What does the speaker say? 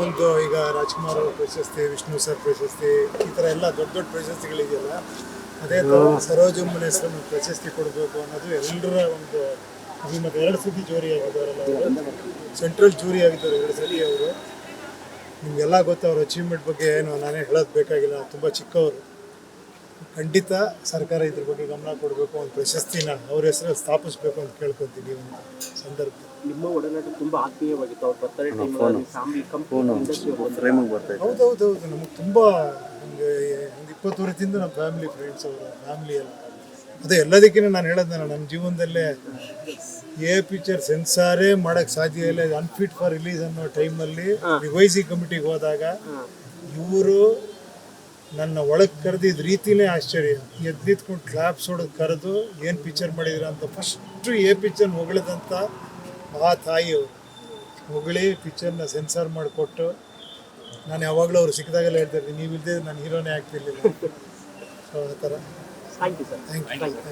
ಒಂದು ಈಗ ರಾಜ್ಕುಮಾರ್ ಅವ್ರ ಪ್ರಶಸ್ತಿ, ವಿಷ್ಣು ಸರ್ ಪ್ರಶಸ್ತಿ, ಈ ಥರ ಎಲ್ಲ ದೊಡ್ಡ ದೊಡ್ಡ ಪ್ರಶಸ್ತಿಗಳಿದೆಯಲ್ಲ, ಅದೇ ಥರ ಸರೋಜಮ್ಮನ ಹೆಸರು ಪ್ರಶಸ್ತಿ ಕೊಡಬೇಕು ಅನ್ನೋದು ಎಲ್ಲರ ಒಂದು ಅಭಿಮತ. 2 ಸತಿ ಜೂರಿ ಆಗಿದ್ದಾರಲ್ಲ ಅವರು, ಸೆಂಟ್ರಲ್ ಜೂರಿ ಆಗಿದ್ದಾರೆ 2 ಸತಿ ಅವರು. ನಿಮಗೆಲ್ಲ ಗೊತ್ತು ಅವ್ರ ಅಚೀವ್ಮೆಂಟ್ ಬಗ್ಗೆ ಏನು ನಾನೇ ಹೇಳೋದು ಬೇಕಾಗಿಲ್ಲ, ತುಂಬ ಚಿಕ್ಕವರು. ಖಂಡಿತ ಸರ್ಕಾರ ಇದ್ರ ಬಗ್ಗೆ ಗಮನ ಕೊಡಬೇಕು, ಒಂದು ಪ್ರಶಸ್ತಿನ ಅವ್ರ ಹೆಸರು ಸ್ಥಾಪಿಸ್ಬೇಕು ಅಂತ ಕೇಳ್ಕೊತೀನಿ ಒಂದು ಸಂದರ್ಭ. ನಿಮ್ಮ ಒಡನಾಟ ತುಂಬ ಆತ್ಮೀಯವಾಗಿತ್ತು. ಅವ್ರ ಬರ್ತಾರೆ ಹೌದೌದು, ನಮಗೆ ತುಂಬ ಒಂದು 20 ವರ್ಷದಿಂದ ನಮ್ಮ ಫ್ಯಾಮಿಲಿ ಫ್ರೆಂಡ್ಸ್, ಅವರ ಫ್ಯಾಮಿಲಿ ಎಲ್ಲ. ಅದೇ ಎಲ್ಲದಕ್ಕಿಂತ ನಾನು ಹೇಳೋದು, ನನ್ನ ಜೀವನದಲ್ಲೇ ಪಿಕ್ಚರ್ ಸೆನ್ಸಾರೇ ಮಾಡೋಕ್ಕೆ ಸಾಧ್ಯ ಇಲ್ಲ, ಅನ್ಫಿಟ್ ಫಾರ್ ರಿಲೀಸ್ ಅನ್ನೋ ಟೈಮಲ್ಲಿ ರಿವೈಸಿ ಕಮಿಟಿಗೆ ಹೋದಾಗ ಇವರು ನನ್ನ ಒಳಗೆ ಕರೆದಿದ್ದ ರೀತಿನೇ ಆಶ್ಚರ್ಯ. ಎದ್ದಿದ್ಕೊಂಡು ಕ್ಲಾಪ್ಸ್ ಹೊಡೆದು ಕರೆದು ಏನು ಪಿಕ್ಚರ್ ಮಾಡಿದಿರ ಅಂತ ಫಸ್ಟು ಪಿಕ್ಚರ್ ಹೊಗಳಿದಂಥ ಆ ತಾಯಿಯವರು ಹೊಗಳಿ ಪಿಕ್ಚರ್ನ ಸೆನ್ಸಾರ್ ಮಾಡಿಕೊಟ್ಟು, ನಾನು ಯಾವಾಗಲೂ ಅವ್ರು ಸಿಕ್ಕಿದಾಗೆಲ್ಲ ಹೇಳ್ತಾ ಇರ್ತೀನಿ, ನೀವು ಇಲ್ಲದೆ ನಾನು ಹೀರೋನೇ ಆಗ್ತಿರ್ಲಿಲ್ಲ. ಸೊ ಆ ಥರ. Thank you sir. Thank you.